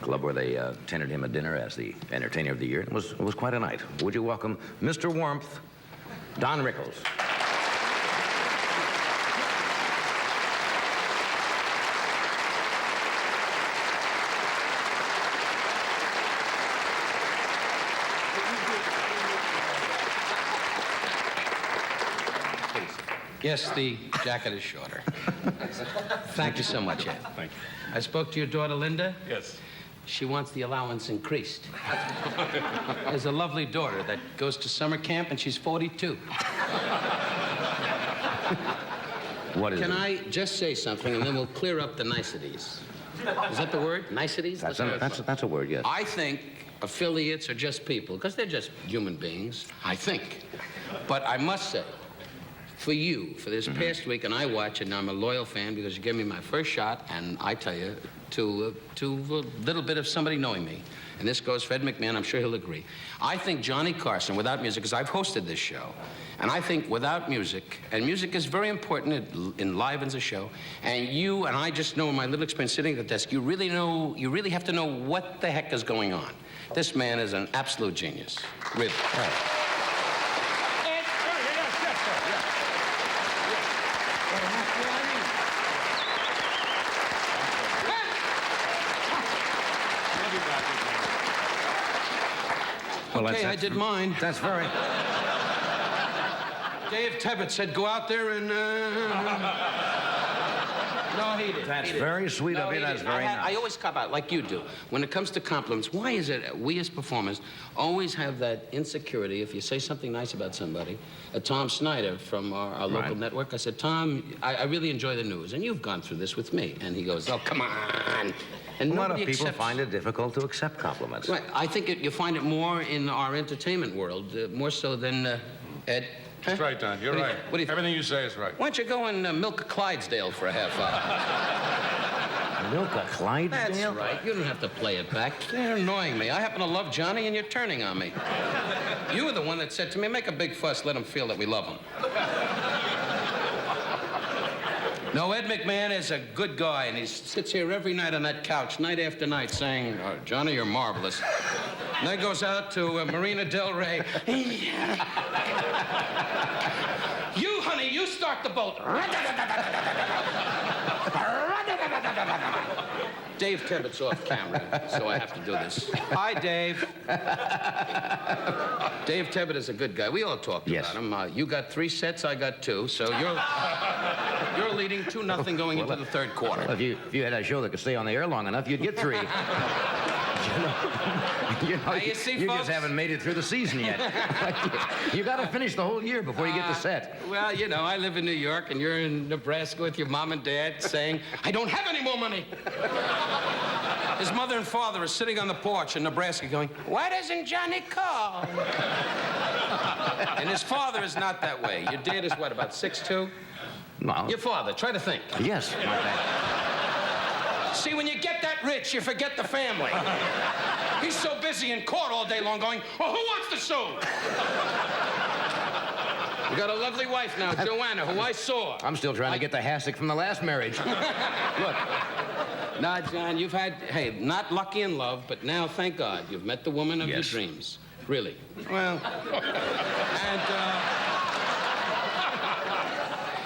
Club where they tendered him a dinner as the entertainer of the year. It was quite a night. Would you welcome Mr. Warmth, Don Rickles. Yes, the jacket is shorter. Thank you so much, Ed. Thank you. I spoke to your daughter, Linda. Yes. She wants the allowance increased. There's a lovely daughter that goes to summer camp, and she's 42. What is it? Can I just say something, and then we'll clear up the niceties? Is that the word? Niceties? That's a word, yes. I think affiliates are just people, because they're just human beings, I think. But I must say, for you, for this past week, and I watch it, and I'm a loyal fan because you gave me my first shot, and I tell you, to a little bit of somebody knowing me, and this goes for Ed McMahon, I'm sure he'll agree. I think Johnny Carson, without music, because I've hosted this show, and I think without music, and music is very important, it enlivens a show, and you, and I just know in my little experience sitting at the desk, you really have to know what the heck is going on. This man is an absolute genius, really. Right. Well, okay, I did mine. That's very... Dave Tebbutt said, go out there and... No, he didn't. That's very sweet of you. That's very nice. I always cop out, like you do. When it comes to compliments, why is it we as performers always have that insecurity if you say something nice about somebody? Tom Snyder from our local network, I said, Tom, I really enjoy the news, and you've gone through this with me. And he goes, oh, come on. And a lot of people find it difficult to accept compliments. Right. I think you find it more in our entertainment world, more so than Ed. That's right, Don. You're right. Everything you say is right. Why don't you go and milk a Clydesdale for a half hour? Milk a Clydesdale? That's right. You don't have to play it back. You're annoying me. I happen to love Johnny, and you're turning on me. You were the one that said to me, make a big fuss, let him feel that we love him. No, Ed McMahon is a good guy, and he sits here every night on that couch, night after night, saying, oh, Johnny, you're marvelous. And then goes out to Marina Del Rey. You, honey, you start the boat. Dave Tebbutt's off camera, so I have to do this. Hi, Dave. Dave Tebbutt is a good guy. We all talked about him. You got 3 sets, I got 2, so you're leading 2-0 going into the third quarter. Well, if you had a show that could stay on the air long enough, you'd get 3. You see, you just haven't made it through the season yet. You got to finish the whole year before you get the set. Well, you know, I live in New York, and you're in Nebraska with your mom and dad saying, I don't have any more money. His mother and father are sitting on the porch in Nebraska going, why doesn't Johnny call? And his father is not that way. Your dad is what, about 6'2"? No. Your father, try to think. Yes. See, when you get that rich, you forget the family. He's so busy in court all day long going, oh, who wants to sue? You got a lovely wife now, Joanna, who I saw. I'm still trying to get the hassock from the last marriage. Look. Now, John, you've had, hey, not lucky in love, but now, thank God, you've met the woman of your dreams. Really. Well, and,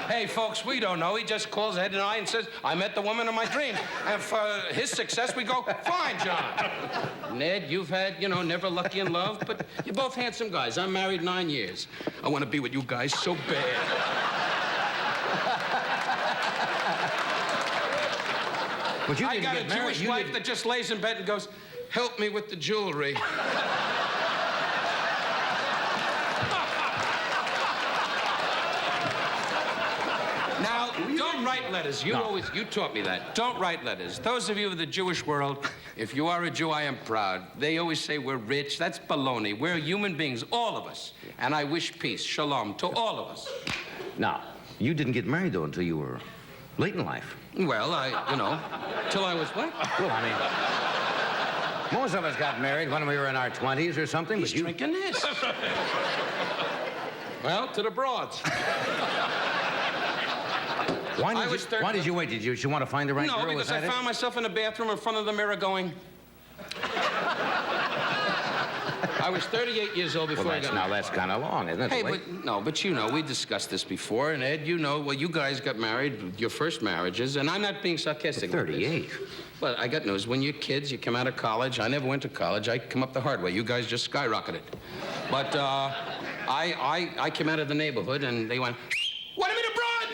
hey, folks, we don't know. He just calls Ed and I and says, I met the woman of my dreams. And for his success, we go, fine, John. Ned, you've had, you know, never lucky in love, but you're both handsome guys. I'm married 9 years. I want to be with you guys so bad. But you I got a Jewish wife that just lays in bed and goes, help me with the jewelry. Now, don't write letters. You taught me that. Don't write letters. Those of you of the Jewish world, if you are a Jew, I am proud. They always say we're rich. That's baloney. We're human beings, all of us. And I wish peace, shalom, to all of us. Now, you didn't get married, though, until you were late in life. Well, till I was what? Well, I mean, most of us got married when we were in our 20s or something. He's drinking this. Well, to the broads. Why did you wait? Did you want to find the right girl? No, because I found myself in the bathroom in front of the mirror going... I was 38 years old before I got married. Now, that's kind of long, isn't it? Hey, but you know, we discussed this before, and Ed, you know, well, you guys got married, your first marriages, and I'm not being sarcastic. 38. Well, I got news. When you're kids, you come out of college. I never went to college. I come up the hard way. You guys just skyrocketed. But I came out of the neighborhood, and they went, "What, I mean a broad?"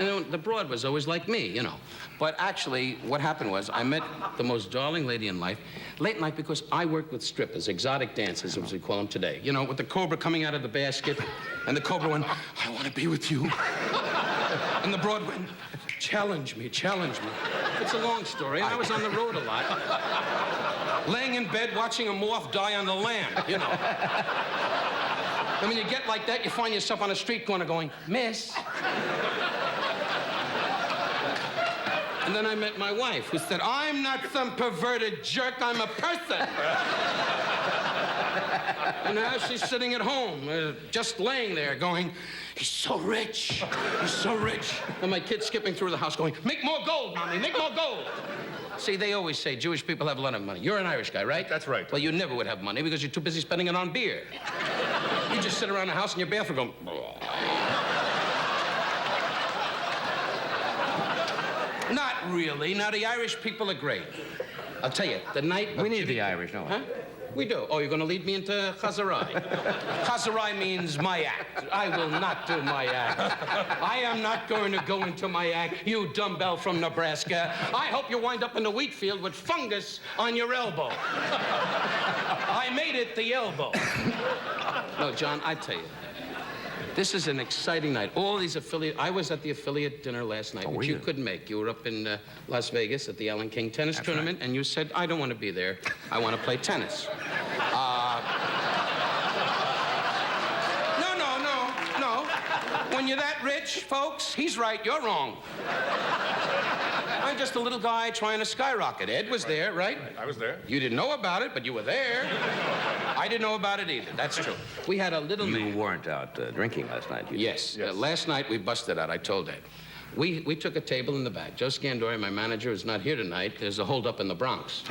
And the broad was always like me, you know. But actually, what happened was I met the most darling lady in life late night because I worked with strippers, exotic dancers, as we call them today. You know, with the cobra coming out of the basket, and the cobra went, "I want to be with you." And the broad went, "Challenge me, challenge me." It's a long story, and I was on the road a lot. Laying in bed watching a moth die on the land, you know. And when you get like that, you find yourself on a street corner going, "Miss." And then I met my wife, who said, "I'm not some perverted jerk, I'm a person." And now she's sitting at home, just laying there, going, "He's so rich, he's so rich." And my kid's skipping through the house going, "Make more gold, Mommy, make more gold." See, they always say Jewish people have a lot of money. You're an Irish guy, right? That's right. Well, you never would have money because you're too busy spending it on beer. You just sit around the house in your bathroom going, Not really. Now, the Irish people are great. I'll tell you, the night... We need the Irish, don't we? Huh? We do. Oh, you're going to lead me into Chazarai. Chazarai means my act. I will not do my act. I am not going to go into my act, you dumbbell from Nebraska. I hope you wind up in the wheat field with fungus on your elbow. I made it the elbow. No, John, I tell you, this is an exciting night. All these affiliate... I was at the affiliate dinner last night, which you couldn't make. You were up in Las Vegas at the Allen King tennis tournament, and you said, "I don't want to be there. I want to play tennis." No. When you're that rich, folks, he's right, you're wrong. I'm just a little guy trying to skyrocket. Ed was there, right? I was there. You didn't know about it, but you were there. I didn't know about it either. That's true. We had a little man. You weren't out drinking last night, Yes. Last night we busted out. I told Ed. We took a table in the back. Joe Scandori, my manager, is not here tonight. There's a holdup in the Bronx.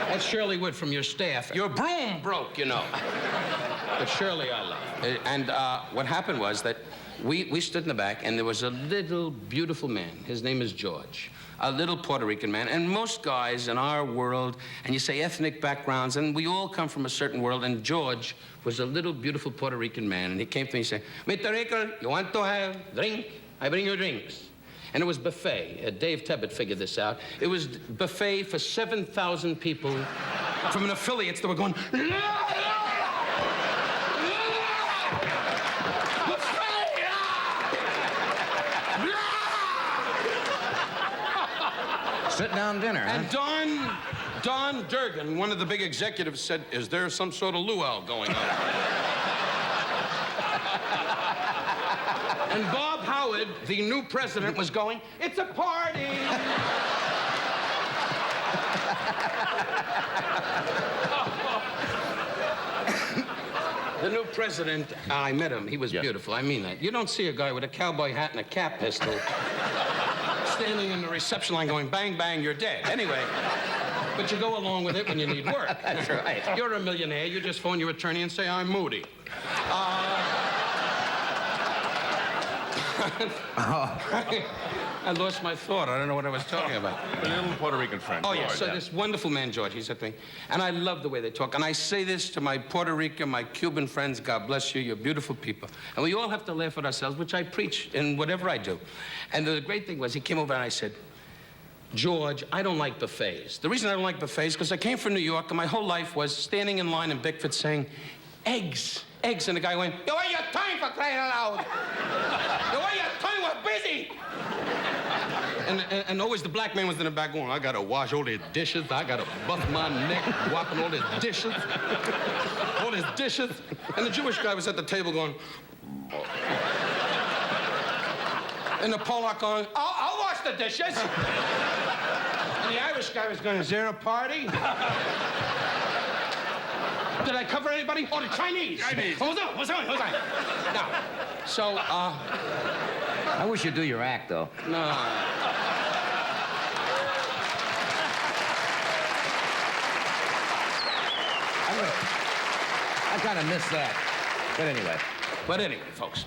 That's Shirley Wood from your staff. Your broom broke, you know. But Shirley I love. And what happened was that we stood in the back, and there was a little beautiful man. His name is George. A little Puerto Rican man. And most guys in our world, and you say ethnic backgrounds, and we all come from a certain world, and George was a little beautiful Puerto Rican man, and he came to me and said, "Mr. Rickles, you want to have drink? I bring you drinks." And it was buffet. Dave Tebbett figured this out. It was buffet for 7,000 people from an affiliates that were going, Sit-down dinner, huh? And Don Durgan, one of the big executives, said, "Is there some sort of luau going on?" And Bob Howard, the new president, was going, "It's a party." The new president, I met him. He was beautiful. I mean that. You don't see a guy with a cowboy hat and a cap pistol standing in the reception line going, "Bang, bang, you're dead." Anyway, but you go along with it when you need work. That's right. You're a millionaire. You just phone your attorney and say, "I'm Moody." I lost my thought. I don't know what I was talking about. A little Puerto Rican friend. Oh, yeah. George. So this wonderful man, George, he said to me, and I love the way they talk. And I say this to my Puerto Rican, my Cuban friends, God bless you, you're beautiful people. And we all have to laugh at ourselves, which I preach in whatever I do. And the great thing was, he came over and I said, "George, I don't like buffets. The reason I don't like buffets is because I came from New York, and my whole life was standing in line in Bickford saying, 'Eggs, eggs.' And the guy went, 'You ain't your time for crying out loud. You ain't your time, we're busy.' And always the black man was in the back going, 'I gotta wash all these dishes. I gotta bust my neck washing all these dishes. All these dishes.' And the Jewish guy was at the table going, and the Polak going, 'I'll wash the dishes.' And the Irish guy was going, 'Is there a party?' Did I cover anybody? Oh, the Chinese. Chinese. What's on? Now, so, I wish you'd do your act, though. no. I kind of missed that. But anyway. Folks,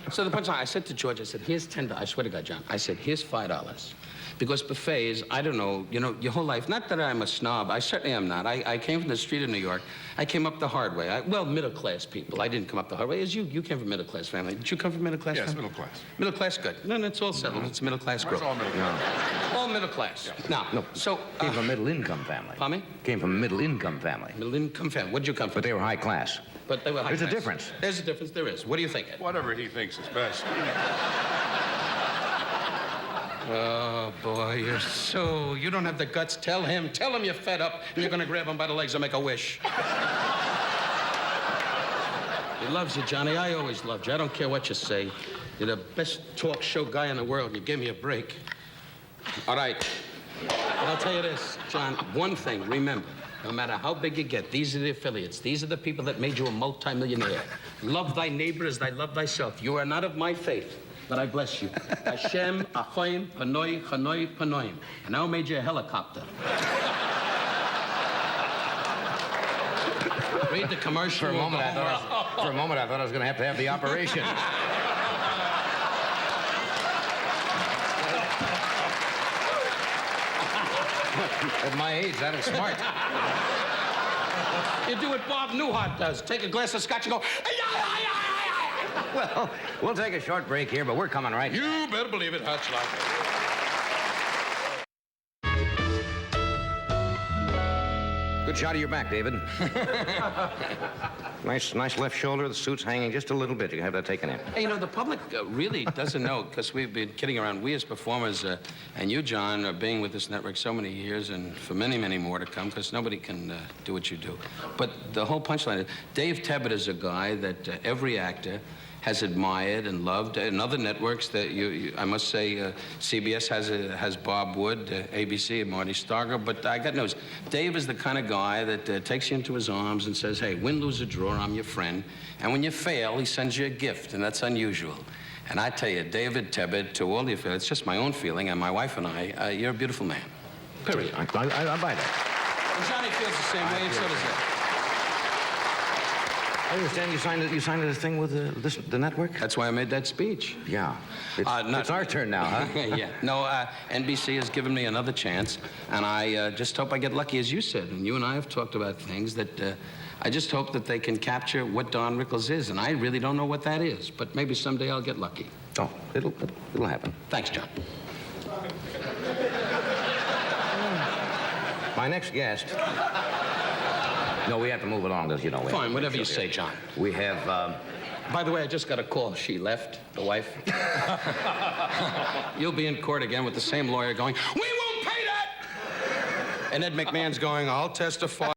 so the punchline, I said to George, I said, here's $10. I swear to God, John, I said, here's $5. Because buffets, I don't know, you know, your whole life, not that I'm a snob, I certainly am not. I came from the street of New York. I came up the hard way. Well, middle-class people. I didn't come up the hard way. As you came from a middle-class family. Did you come from middle-class Yes, family? middle class. Middle class, good. No, it's all settled. It's a middle-class group. It's all middle class. All middle class. Yeah. Now, so... Came from a middle-income family. Pardon me? Came from a middle-income family. Middle-income family. Where'd you come from? But they were high class. But they were high There's a class. difference. There's a difference. There is. What do you think, Ed? Whatever he thinks is best. Oh, boy, you don't have the guts. Tell him you're fed up, and you're gonna grab him by the legs and make a wish. He loves you, Johnny. I always loved you. I don't care what you say. You're the best talk show guy in the world, and you give me a break. All right. But I'll tell you this, John, one thing, remember, no matter how big you get, these are the affiliates. These are the people that made you a multimillionaire. Love thy neighbor as thy love thyself. You are not of my faith, but I bless you. Hashem, Ahoim, Panoi, Hanoi, Panoim. And now made you a helicopter. Read the commercial. For a moment, I thought I was going to have the operation. At my age, that was smart. You do what Bob Newhart does. Take a glass of scotch and go, Well, we'll take a short break here, but we're coming right back. You better believe it, Hutch, like it. Good shot of your back, David. nice left shoulder. The suit's hanging just a little bit. You can have that taken in. Hey, you know, the public really doesn't know, because we've been kidding around. We as performers, and you, John, are being with this network so many years and for many, many more to come, because nobody can do what you do. But the whole punchline is, Dave Tebbutt is a guy that every actor has admired and loved. In other networks, that I must say, CBS has Bob Wood, ABC, and Marty Starger. But I got news. Dave is the kind of guy that takes you into his arms and says, hey, win, lose, or draw, I'm your friend. And when you fail, he sends you a gift, and that's unusual. And I tell you, David Tebbutt, to all the affiliates, it's just my own feeling, and my wife and I, you're a beautiful man. Period. I buy that. And Johnny feels the same way, and so does Ed. I understand you signed this thing with the network? That's why I made that speech. Yeah. It's our turn now, huh? Yeah. No, NBC has given me another chance, and I just hope I get lucky, as you said. And you and I have talked about things that I just hope that they can capture what Don Rickles is, and I really don't know what that is, but maybe someday I'll get lucky. Oh, it'll happen. Thanks, John. My next guest. No, we have to move along, because you know. Fine, whatever you say, John. We have. By the way, I just got a call. She left, the wife. You'll be in court again with the same lawyer going, we won't pay that! And Ed McMahon's going, I'll testify.